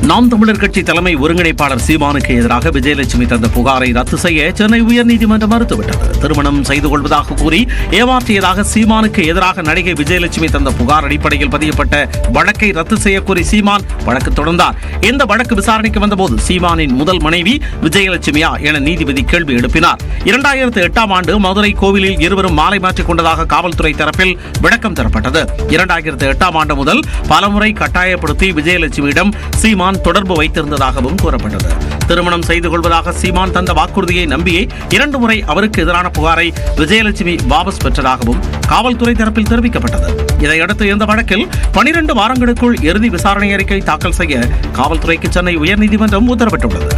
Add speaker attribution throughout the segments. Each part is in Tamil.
Speaker 1: நாம் தமிழர் கட்சி தலைமை ஒருங்கிணைப்பாளர் சீமானுக்கு எதிராக விஜயலட்சுமி தந்த புகாரை ரத்து செய்ய சென்னை உயர்நீதிமன்றம் மறுத்துவிட்டது. திருமணம் செய்து கொள்வதாக கூறி ஏமாற்றியதாக சீமானுக்கு எதிராக நடிகை விஜயலட்சுமி தந்த புகார் அடிப்படையில் பதியப்பட்ட வழக்கை ரத்து செய்ய கோரி சீமான் வழக்கு தொடர்ந்தார். இந்த வழக்கு விசாரணைக்கு வந்தபோது சீமானின் முதல் மனைவி விஜயலட்சுமியா என நீதிபதி கேள்வி எழுப்பினார். 2008ஆம் ஆண்டு மதுரை கோவிலில் இருவரும் மாலை மாற்றிக் கொண்டதாக காவல்துறை தரப்பில் விளக்கம் தரப்பட்டது. 2008ஆம் ஆண்டு முதல் பலமுறை கட்டாயப்படுத்தி விஜயலட்சுமியிடம் சீமான் தொடர்பு வைத்திருந்ததாகவும் கூறப்பட்டது. திருமணம் செய்து கொள்வதாக சீமான் தந்த வாக்குறுதியை நம்பியே 2 முறை அவருக்கு எதிரான புகாரை விஜயலட்சுமி வாபஸ் பெற்றதாகவும் காவல்துறை தரப்பில் தெரிவிக்கப்பட்டது. இதையடுத்து இந்த வழக்கில் 12 வாரங்களுக்குள் இறுதி விசாரணை அறிக்கை தாக்கல் செய்ய காவல்துறைக்கு சென்னை உயர்நீதிமன்றம் உத்தரவிட்டுள்ளது.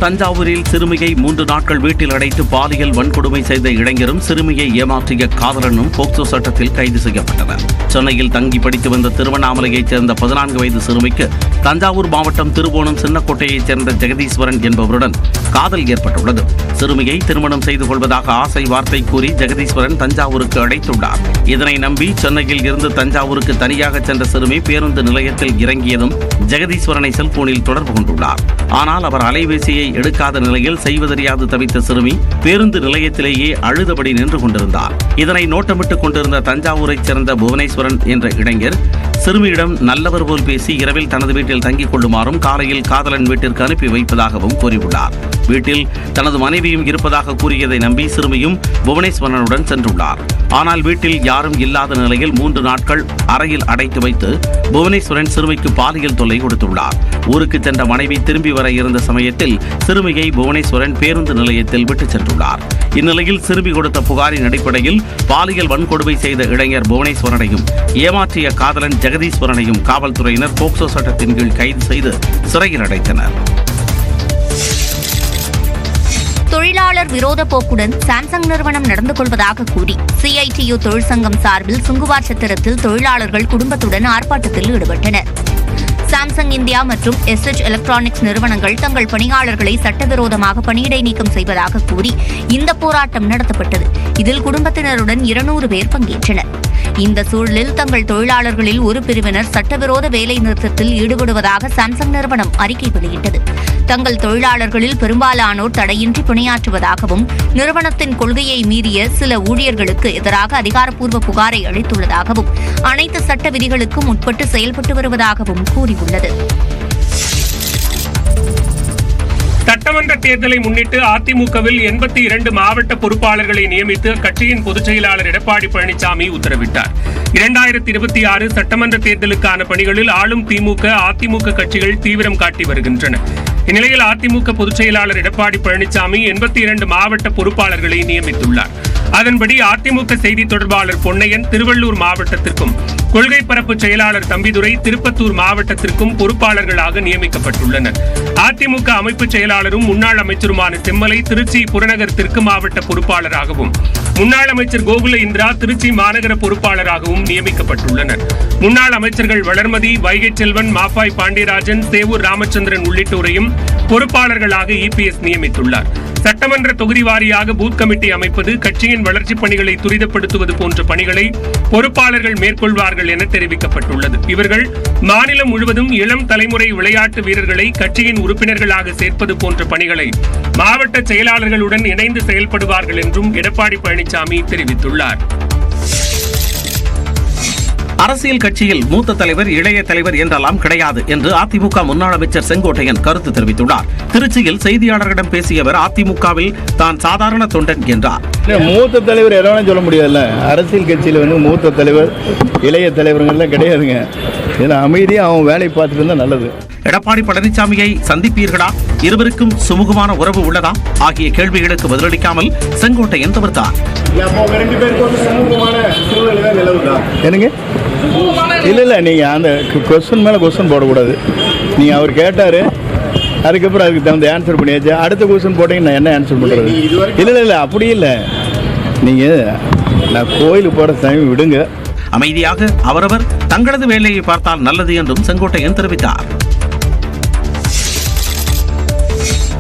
Speaker 1: தஞ்சாவூரில் சிறுமியை 3 நாட்கள் வீட்டில் அடைத்து பாலியல் வன்கொடுமை செய்த இளைஞரும் சிறுமியை ஏமாற்றிய காதலனும் போக்சோ சட்டத்தில் கைது செய்யப்பட்டனர். சென்னையில் தங்கி படித்து வந்த திருவண்ணாமலையைச் சேர்ந்த 14 வயது சிறுமிக்கு தஞ்சாவூர் மாவட்டம் திருவோணம் சின்னக்கோட்டையைச் சேர்ந்த ஜெகதீஸ்வரன் என்பவருடன் காதல் ஏற்பட்டுள்ளது. சிறுமியை திருமணம் செய்து கொள்வதாக ஆசை வார்த்தை கூறி ஜெகதீஸ்வரன் தஞ்சாவூருக்கு அழைத்துள்ளார். இதனை நம்பி சென்னையில் இருந்து தஞ்சாவூருக்கு தனியாக சென்ற சிறுமி பேருந்து நிலையத்தில் இறங்கியதும் ஜெகதீஸ்வரனை செல்போனில் தொடர்பு கொண்டுள்ளார். ஆனால் அவர் அலைபேசியை எடுக்காத நிலையில் செய்வதறியாது தவித்த சிறுமி பேருந்து நிலையத்திலேயே அழுதபடி நின்று கொண்டிருந்தார். இதனை நோட்டமிட்டுக் கொண்டிருந்த தஞ்சாவூரைச் சேர்ந்த புவனேஸ்வரன் என்ற இளைஞர் சிறுமியிடம் நல்லவர் போல் பேசி இரவில் தனது வீட்டில் தங்கிக் கொள்ளுமாறும் காலையில் காதலன் வீட்டிற்கு அனுப்பி வைப்பதாகவும் கூறியுள்ளார். வீட்டில் தனது மனைவியும் இருப்பதாக கூறியதை நம்பி சிறுமியும் புவனேஸ்வரனுடன் சென்றுள்ளார். ஆனால் வீட்டில் யாரும் இல்லாத நிலையில் 3 நாட்கள் அறையில் அடைத்து வைத்து புவனேஸ்வரன் சிறுமிக்கு பாலியல் தொல்லை கொடுத்துள்ளார். ஊருக்கு சென்ற மனைவி திரும்பி வர இருந்த சமயத்தில் சிறுமியை புவனேஸ்வரன் பேருந்து நிலையத்தில் விட்டுச் சென்றுள்ளார். இந்நிலையில் சிறுமி கொடுத்த புகாரின் அடிப்படையில் பாலியல் வன்கொடுமை செய்த இளைஞர் புவனேஸ்வரனையும் ஏமாற்றிய காதலன் ஜெகதீஸ்வரனையும் காவல்துறையினர் போக்சோ சட்டத்தின் கீழ் கைது செய்து சிறையில் அடைத்தனர்.
Speaker 2: தொழிலாளர் விரோத போக்குடன் சாம்சங் நிறுவனம் நடந்து கொள்வதாக கூறி CITU தொழிற்சங்கம் சார்பில் சுங்குவார் சத்திரத்தில் தொழிலாளர்கள் குடும்பத்துடன் ஆர்ப்பாட்டத்தில் ஈடுபட்டனர். சாம்சங் இந்தியா மற்றும் SH எலக்ட்ரானிக்ஸ் நிறுவனங்கள் தங்கள் பணியாளர்களை சட்டவிரோதமாக பணியிடை நீக்கம் செய்வதாக கூறி இந்த போராட்டம் நடத்தப்பட்டது. இதில் குடும்பத்தினருடன் 200 பேர் பங்கேற்றனர். இந்த சூழலில் தங்கள் தொழிலாளர்களில் ஒரு பிரிவினர் சட்டவிரோத வேலை நிறுத்தத்தில் ஈடுபடுவதாக சாம்சங் நிறுவனம் அறிக்கை வெளியிட்டது. தங்கள் தொழிலாளர்களில் பெரும்பாலானோர் தடையின்றி பணியாற்றுவதாகவும் நிறுவனத்தின் கொள்கையை மீறிய சில ஊழியர்களுக்கு எதிராக அதிகாரப்பூர்வ புகாரை அளித்துள்ளதாகவும் அனைத்து சட்ட விதிகளுக்கும் உட்பட்டு செயல்பட்டு வருவதாகவும் கூறியுள்ளது.
Speaker 3: சட்டமன்ற தேர்தலை முன்னிட்டு அதிமுகவில் 82 மாவட்ட பொறுப்பாளர்களை நியமித்து கட்சியின் பொதுச் செயலாளர் எடப்பாடி பழனிசாமி உத்தரவிட்டார். 2026 சட்டமன்ற தேர்தலுக்கான பணிகளில் ஆளும் திமுக, அதிமுக கட்சிகள் தீவிரம் காட்டி வருகின்றன. இந்நிலையில் அதிமுக பொதுச் செயலாளர் எடப்பாடி பழனிசாமி 82 மாவட்ட பொறுப்பாளர்களை நியமித்துள்ளார். அதன்படி அதிமுக செய்தி தொடர்பாளர் பொன்னையன் திருவள்ளூர் மாவட்டத்திற்கும், கொள்கை பரப்பு செயலாளர் தம்பிதுரை திருப்பத்தூர் மாவட்டத்திற்கும் பொறுப்பாளர்களாக நியமிக்கப்பட்டுள்ளனர். அதிமுக அமைப்பு செயலாளரும் முன்னாள் அமைச்சருமான செம்மலை திருச்சி புறநகர் தெற்கு மாவட்ட பொறுப்பாளராகவும், முன்னாள் அமைச்சர் கோகுல இந்திரா திருச்சி மாநகர பொறுப்பாளராகவும் நியமிக்கப்பட்டுள்ளனர். முன்னாள் அமைச்சர்கள் வளர்மதி, வைகை செல்வன், மாப்பாய் பாண்டியராஜன், சேவூர் ராமச்சந்திரன் உள்ளிட்டோரையும் பொறுப்பாளர்களாக EPS நியமித்துள்ளார். சட்டமன்ற தொகுதி வாரியாக பூத் கமிட்டி அமைப்பது, கட்சியின் வளர்ச்சிப் பணிகளை துரிதப்படுத்துவது போன்ற பணிகளை பொறுப்பாளர்கள் மேற்கொள்வார்கள் என தெரிவிக்கப்பட்டுள்ளது. இவர்கள் மாநிலம் முழுவதும் இளம் தலைமுறை விளையாட்டு வீரர்களை கட்சியின் உறுப்பினர்களாக சேர்ப்பது போன்ற பணிகளை மாவட்ட செயலாளர்களுடன் இணைந்து செயல்படுவார்கள் என்றும் எடப்பாடி பழனிசாமி தெரிவித்துள்ளார்.
Speaker 1: அரசியல் கட்சியில் மூத்த தலைவர், இளைய தலைவர் என்றெல்லாம் கிடையாது என்று அதிமுக முன்னாள் அமைச்சர் செங்கோட்டையன் கருத்து தெரிவித்துள்ளார். திருச்சியில் செய்தியாளர்களிடம் பேசிய அவர் அதிமுகவில் தான் சாதாரண தொண்டன் என்றார்.
Speaker 4: மூத்த தலைவர் எதாவது சொல்ல முடியாதுல்ல. அரசியல் கட்சியில் மூத்த தலைவர், இளைய தலைவர்கள்லாம் கிடையாதுங்க. ஏன்னா அமைதியாக அவன் வேலை பார்த்துட்டு இருந்தால் நல்லது.
Speaker 1: எடப்பாடி பழனிசாமியை சந்திப்பீர்களா, இருவருக்கும் சுமூகமான உறவு உள்ளதா ஆகிய கேள்விகளுக்கு பதிலளிக்காமல் செங்கோட்டையன் தவிர்த்தார்.
Speaker 4: என்னங்க? இல்லை நீங்கள் அந்த கொஸ்டின் மேலே கொஸ்டின் போடக்கூடாது. நீங்கள் அவர் கேட்டார், அதுக்கப்புறம் அதுக்கு தகுந்த ஆன்சர் பண்ணியாச்சு. அடுத்த கொஸ்டின் போட்டீங்க நான் என்ன ஆன்சர் பண்ணுறது? இல்லை அப்படி இல்லை. நீங்கள் நான் கோயிலுக்கு போகிற டைம் விடுங்க.
Speaker 1: அமைதியாக அவரவர் தங்களது வேலையை பார்த்தால் நல்லது என்றும் செங்கோட்டையன் தெரிவித்தார்.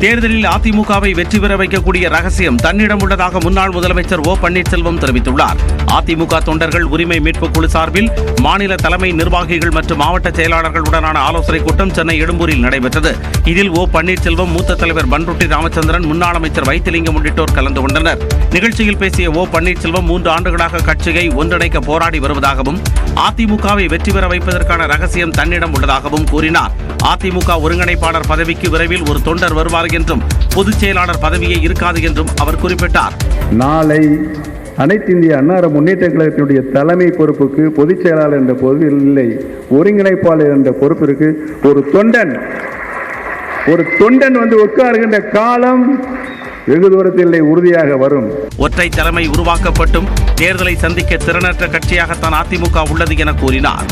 Speaker 1: தேர்தலில் அதிமுகவை வெற்றி பெற வைக்கக்கூடிய ரகசியம் தன்னிடம் உள்ளதாக முன்னாள் முதலமைச்சர் ஓ பன்னீர்செல்வம் தெரிவித்துள்ளார். அதிமுக தொண்டர்கள் உரிமை மீட்பு குழு சார்பில் மாநில தலைமை நிர்வாகிகள் மற்றும் மாவட்ட செயலாளர்களுடனான ஆலோசனைக் கூட்டம் சென்னை எழும்பூரில் நடைபெற்றது. இதில் ஓ பன்னீர்செல்வம், மூத்த தலைவர் பன்ருட்டி ராமச்சந்திரன், முன்னாள் அமைச்சர் வைத்திலிங்கம் உள்ளிட்டோர் கலந்து கொண்டனர். நிகழ்ச்சியில் பேசிய ஓ பன்னீர்செல்வம் 3 ஆண்டுகளாக கட்சியை ஒன்றிணைக்க போராடி வருவதாகவும் அதிமுகவை வெற்றி பெற வைப்பதற்கான ரகசியம் தன்னிடம் உள்ளதாகவும் கூறினார். அதிமுக ஒருங்கிணைப்பாளர் பதவிக்கு விரைவில் ஒரு தொண்டர் வருவார் என்றும் பொதுச் செயலாளர் பதவியே இருக்காது என்றும் அவர் குறிப்பிட்டார்.
Speaker 5: நாளை அனைத்து இந்திய அண்ணா முன்னேற்ற கழகத்தினுடைய தலைமை பொறுப்புக்கு பொதுச் செயலாளர் என்ற பொறுப்பு இல்லை, ஒருங்கிணைப்பாளர் என்ற பொறுப்பிற்கு ஒரு தொண்டன் வந்து உட்காருகின்ற காலம் வெகு தூரத்தில் உறுதியாக வரும்.
Speaker 1: ஒற்றை தலைமை உருவாக்கப்பட்டும் தேர்தலை சந்திக்க திறனற்ற கட்சியாகத்தான் அதிமுக உள்ளது என கூறினார்.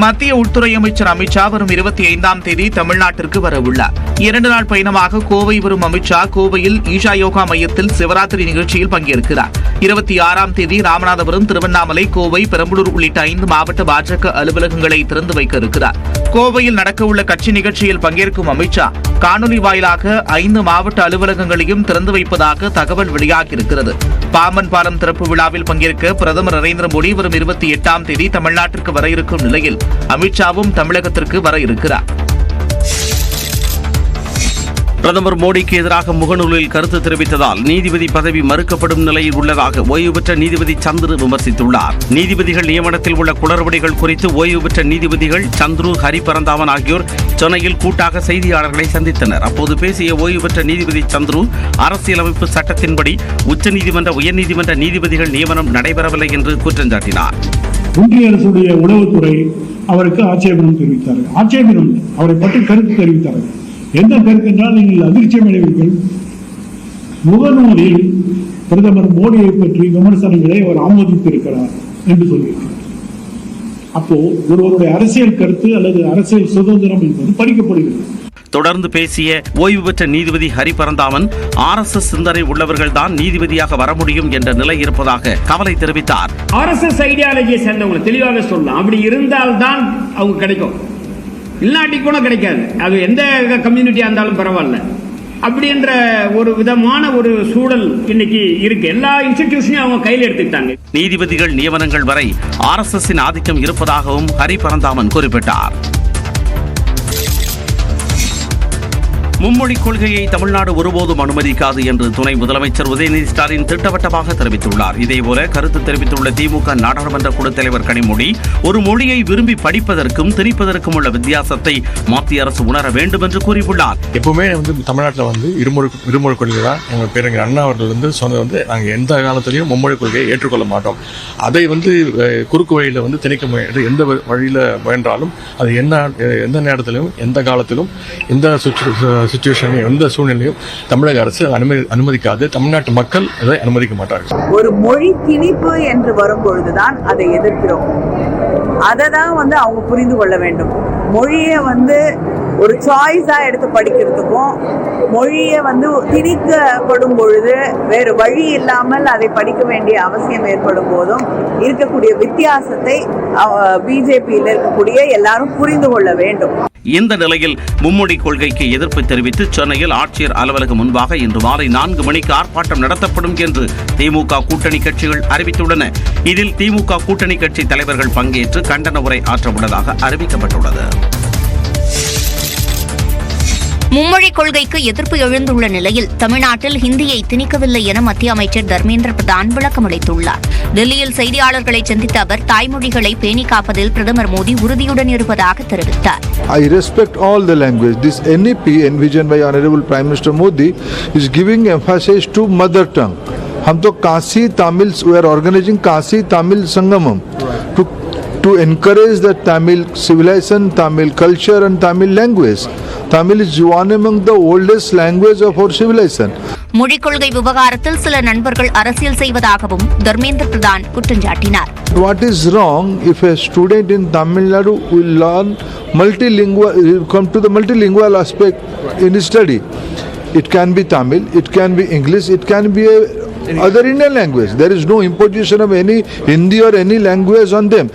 Speaker 6: மத்திய உள்துறை அமைச்சர் அமித்ஷா வரும் 25ஆம் தேதி தமிழ்நாட்டிற்கு வர உள்ளார். 2 நாள் பயணமாக கோவை வரும் அமித்ஷா கோவையில் ஈஷா யோகா மையத்தில் சிவராத்திரி நிகழ்ச்சியில் பங்கேற்கிறார். 26ஆம் தேதி ராமநாதபுரம், திருவண்ணாமலை, கோவை, பெரம்பலூர் உள்ளிட்ட 5 மாவட்ட பாஜக அலுவலகங்களை திறந்து வைக்க இருக்கிறார். கோவையில் நடக்கவுள்ள கட்சி நிகழ்ச்சியில் பங்கேற்கும் அமித்ஷா காணொலி வாயிலாக 5 மாவட்ட அலுவலகங்களையும் திறந்து வைப்பதாக தகவல் வெளியாகியிருக்கிறது. பாம்பன் பாலம் திறப்பு விழாவில் பங்கேற்க பிரதமர் நரேந்திர மோடி வரும் 28ஆம் தேதி தமிழ்நாட்டிற்கு வர இருக்கும் நிலையில் அமித்ஷாவும் தமிழகத்திற்கு வர இருக்கிறார்.
Speaker 1: பிரதமர் மோடிக்கு எதிராக முகநூலில் கருத்து தெரிவித்ததால் நீதிபதி பதவி மறுக்கப்படும் நிலையில் உள்ளதாக ஓய்வு பெற்ற நீதிபதி சந்துரு விமர்சித்துள்ளார். நீதிபதிகள் நியமனத்தில் உள்ள குளறுபடிகள் குறித்து ஓய்வு பெற்ற நீதிபதிகள் சந்துரு, ஹரிபரந்தாமன் ஆகியோர் சென்னையில் கூட்டாக செய்தியாளர்களை சந்தித்தனர். அப்போது பேசிய ஓய்வு பெற்ற நீதிபதி சந்துரு, அரசியலமைப்பு சட்டத்தின்படி உச்சநீதிமன்ற, உயர்நீதிமன்ற நீதிபதிகள் நியமனம் நடைபெறவில்லை என்று குற்றம் சாட்டினார்.
Speaker 7: ஒன்றிய அரசுடைய உளவுத்துறை அவருக்கு ஆட்சேபனம் தெரிவித்தார்கள். ஆட்சேபனம் அவரை பற்றி கருத்து தெரிவித்தார்கள். என்ன கருத்து என்றால், நீங்கள் அதிர்ச்சி அடைவீர்கள், முகநூலில் பிரதமர் மோடியை பற்றி விமர்சனங்களை அவர் ஆமோதித்திருக்கிறார் என்று சொல்லியிருக்கிறார். அப்போ ஒருவருடைய அரசியல் கருத்து அல்லது அரசியல் சுதந்திரம் என்பது பறிக்கப்படுகிறது.
Speaker 1: தொடர்ந்து பேசிய ஓய்வு பெற்ற நீதிபதி ஹரிபரந்தாமன், RSS சிந்தனை உள்ளவர்கள் தான் நீதிபதியாக வர முடியும் என்ற நிலை இருப்பதாக கவலை தெரிவித்தார்.
Speaker 8: RSS ஐடியாலஜியை சேர்ந்தவங்களை தெளிவாக சொல்லலாம். அப்படி இருந்தால்தான் அவங்க கிடைக்கும், இல்லாட்டி கூட கிடைக்காது. அது எந்த கம்யூனிட்டியா இருந்தாலும் பரவாயில்ல. அப்படின்ற ஒரு விதமான ஒரு சூழல் இன்னைக்கு இருக்கு. எல்லா இன்ஸ்டிடியூஷனையும் அவங்க கையில் எடுத்துக்கிட்டாங்க.
Speaker 1: நீதிபதிகள் நியமனங்கள் வரை RSSின் ஆதிக்கம் இருப்பதாகவும் ஹரிபரந்தாமன் குறிப்பிட்டார். மும்மொழி கொள்கையை தமிழ்நாடு ஒருபோதும் அனுமதிக்காது என்று துணை முதலமைச்சர் உதயநிதி ஸ்டாலின் திட்டவட்டமாக தெரிவித்துள்ளார். இதேபோல கருத்து தெரிவித்துள்ள திமுக நாடாளுமன்ற குழு தலைவர் கனிமொழி, ஒரு மொழியை விரும்பி படிப்பதற்கும் திணிப்பதற்கும் உள்ள வித்தியாசத்தை மத்திய அரசு உணர வேண்டும் என்று கூறியுள்ளார்.
Speaker 9: எப்பவுமே தமிழ்நாட்டில் இருமொழி கொள்கை தான் எங்கள் பேரறிஞர் அண்ணா அவர்கள் சொன்னது. நாங்கள் எந்த காலத்திலையும் மும்மொழி கொள்கையை ஏற்றுக்கொள்ள மாட்டோம். அதை குறுக்கு வழியில் திணிக்க முயன்று எந்த வழியில் முயன்றாலும் அது எந்த நேரத்திலும் எந்த காலத்திலும் எந்த சிச்சுவேஷனையும் எந்த சூழ்நிலையும் தமிழக அரசு அனுமதிக்காது. தமிழ்நாட்டு மக்கள் அதை அனுமதிக்க மாட்டார்கள்.
Speaker 10: ஒரு மொழி திணிப்பு என்று வரும்பொழுதுதான் அதை எதிர்க்கிறோம். அதை தான் அவங்க புரிந்து கொள்ள வேண்டும். மொழியை ஒரு சாய்ஸா எடுத்து படிக்கிறதுக்கும், மொழியை திணிக்கப்படும் பொழுது வேறு வழி இல்லாமல் அதை படிக்க வேண்டிய அவசியம் ஏற்படும் போதும் இருக்கக்கூடிய வித்தியாசத்தை பிஜேபியில் இருக்கக்கூடிய எல்லாரும் புரிந்து கொள்ள வேண்டும்.
Speaker 1: இந்த நிலையில் மும்மொழி கொள்கைக்கு எதிர்ப்பு தெரிவித்து சென்னையில் ஆட்சியர் அலுவலகம் முன்பாக இன்று மாலை 4 மணிக்கு ஆர்ப்பாட்டம் நடத்தப்படும் என்று திமுக கூட்டணி கட்சிகள் அறிவித்துள்ளன. இதில் திமுக கூட்டணி கட்சி தலைவர்கள் பங்கேற்று கண்டன உரை ஆற்றவுள்ளதாக அறிவிக்கப்பட்டுள்ளது.
Speaker 2: மும்மொழி கொள்கைக்கு எதிர்ப்பு எழுந்துள்ள நிலையில் தமிழ்நாட்டில் ஹிந்தியை திணிக்கவில்லை என மத்திய அமைச்சர் தர்மேந்திர பிரதான் விளக்கமளித்துள்ளார். டெல்லியில் செய்தியாளர்களை சந்தித்த அவர் தாய்மொழிகளை பேணி காப்பதில் பிரதமர் மோடி உறுதியுடன் இருப்பதாக தெரிவித்தார்.
Speaker 11: I respect all the language. This NEP envisioned by Honorable Prime Minister Modi is giving emphasis to mother tongue. हम तो Kashi Tamil, we are organizing Kashi Tamil Sangamam to encourage the Tamil civilization, Tamil culture and Tamil language. Tamil is one among the oldest language of our civilization.
Speaker 2: மொழிக் கொள்கை விவகாரத்தில் சில நண்பர்கள் அரசியல் செய்வதாகவும் தர்மேந்திர பிரதான் குற்றம் சாட்டினார்.
Speaker 11: What is wrong if a student in Tamil Nadu will learn come to the multilingual aspect in his study? It can be Tamil, it can be English, it can be other Indian language. There is no imposition of any Hindi or any language on them.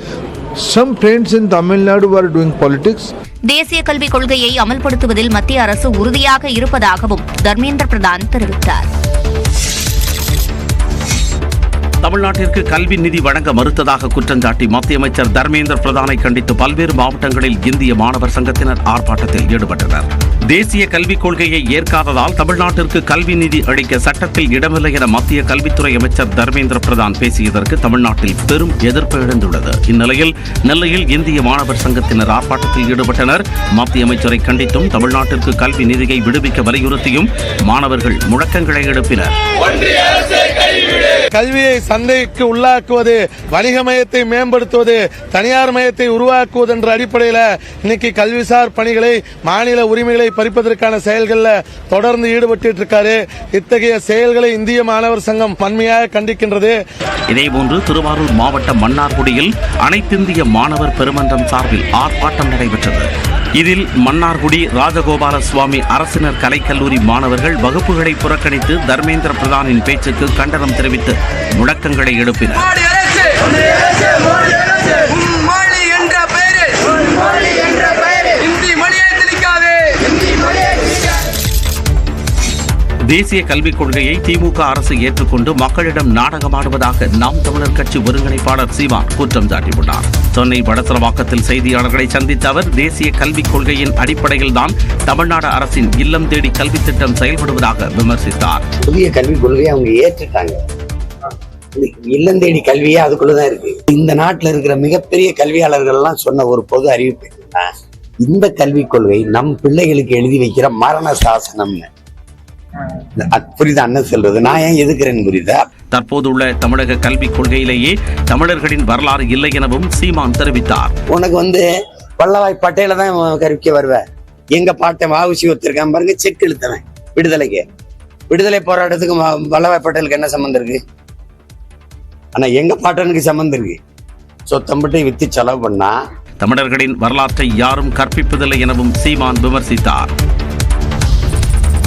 Speaker 11: Some friends in Tamil Nadu were doing politics.
Speaker 2: தேசிய கல்விக் கொள்கையை அமல்படுத்துவதில் மத்திய அரசு உறுதியாக இருப்பதாகவும் தர்மேந்திர பிரதான் தெரிவித்தார்.
Speaker 1: தமிழ்நாட்டிற்கு கல்வி நிதி வழங்க மறுத்ததாக குற்றஞ்சாட்டி மத்திய அமைச்சர் தர்மேந்திர பிரதானை கண்டித்து பல்வேறு மாவட்டங்களில் இந்திய மாணவர் சங்கத்தினர் ஆர்ப்பாட்டத்தில் ஈடுபட்டனர். தேசிய கல்விக் கொள்கையை ஏற்காததால் தமிழ்நாட்டிற்கு கல்வி நிதி அளிக்க சட்டத்தில் இடமில்லை என மத்திய கல்வித்துறை அமைச்சர் தர்மேந்திர பிரதான் பேசியதற்கு தமிழ்நாட்டில் பெரும் எதிர்ப்பு எழுந்துள்ளது. இந்நிலையில் நெல்லையில் இந்திய மாணவர் சங்கத்தினர் ஆர்ப்பாட்டத்தில் ஈடுபட்டனர். மத்திய அமைச்சரை கண்டித்தும் தமிழ்நாட்டிற்கு கல்வி நிதியை விடுவிக்க வலியுறுத்தியும் மாணவர்கள் முழக்கங்களை எழுப்பினர்.
Speaker 12: கல்வியை சந்தைக்கு உள்ளாக்குவது, வணிக மையத்தை மேம்படுத்துவது, தனியார் மையத்தை உருவாக்குவது என்ற அடிப்படையில் இன்னைக்கு கல்விசார் பணிகளை, மாநில உரிமைகளை பறிப்பதற்கான செயல்களில் தொடர்ந்து ஈடுபட்டு இருக்காரு. இத்தகைய செயல்களை இந்திய மாணவர் சங்கம் வன்மையாக கண்டிக்கின்றது.
Speaker 1: இதேபோன்று திருவாரூர் மாவட்டம் மன்னார்குடியில் அனைத்திந்திய மாணவர் பெருமன்றம் சார்பில் ஆர்ப்பாட்டம் நடைபெற்றது. இதில் மன்னார்குடி ராஜகோபால சுவாமி அரசினர் கலைக்கல்லூரி மாணவர்கள் வகுப்புகளை புறக்கணித்து தர்மேந்திர பிரதானின் பேச்சுக்கு கண்டனம் தெரிவித்து முழக்கங்களை எழுப்பினர். தேசிய கல்விக் கொள்கையை திமுக அரசு ஏற்றுக்கொண்டு மக்களிடம் நாடகமாடுவதாக நாம் தமிழர் கட்சி ஒருங்கிணைப்பாளர் சீமான் குற்றம் சாட்டியுள்ளார். சென்னை வடசரவாக்கத்தில் செய்தியாளர்களை சந்தித்த அவர் தேசிய கல்விக் கொள்கையின் அடிப்படையில் தான் தமிழ்நாடு அரசின் இல்லம் தேடி கல்வி திட்டம் செயல்படுவதாக விமர்சித்தார்.
Speaker 13: புதிய கல்விக் கொள்கையை அவங்க ஏற்றுட்டாங்க. இல்லம் தேடி கல்வியே அதுக்குள்ளதான் இருக்கு. இந்த நாட்டில் இருக்கிற மிகப்பெரிய கல்வியாளர்கள் எல்லாம் சொன்ன ஒரு பொது அறிவிப்பு, இந்த கல்விக் கொள்கை நம் பிள்ளைகளுக்கு எழுதி வைக்கிற மரண சாசனம்னு. புரியுதா அண்ணன் சொல்றது? நான் ஏன் எதுக்குறேன்னு புரியுதா?
Speaker 1: தற்போதுள்ள தமிழக கல்விக் கொள்கையிலேயே தமிழர்களின் வரலாறு இல்லை எனவும் சீமான் தெரிவித்தார்.
Speaker 13: உனக்கு வல்லபாய் பட்டேல தான் கற்பிக்க வருவேன். எங்க பாட்டை வாவுசி ஒருத்தருக்கான் பாருங்க, செக் இழுத்தவன் விடுதலைக்கு. விடுதலை போராட்டத்துக்கு வல்லபாய் பட்டேலுக்கு என்ன சம்பந்தம் இருக்கு? ஆனா எங்க பாட்டனுக்கு சம்பந்தம் இருக்கு. சொத்தம்பட்டை வித்து செலவு பண்ணா
Speaker 1: தமிழர்களின் வரலாற்றை யாரும் கற்பிப்பதில்லை எனவும் சீமான் விமர்சித்தார்.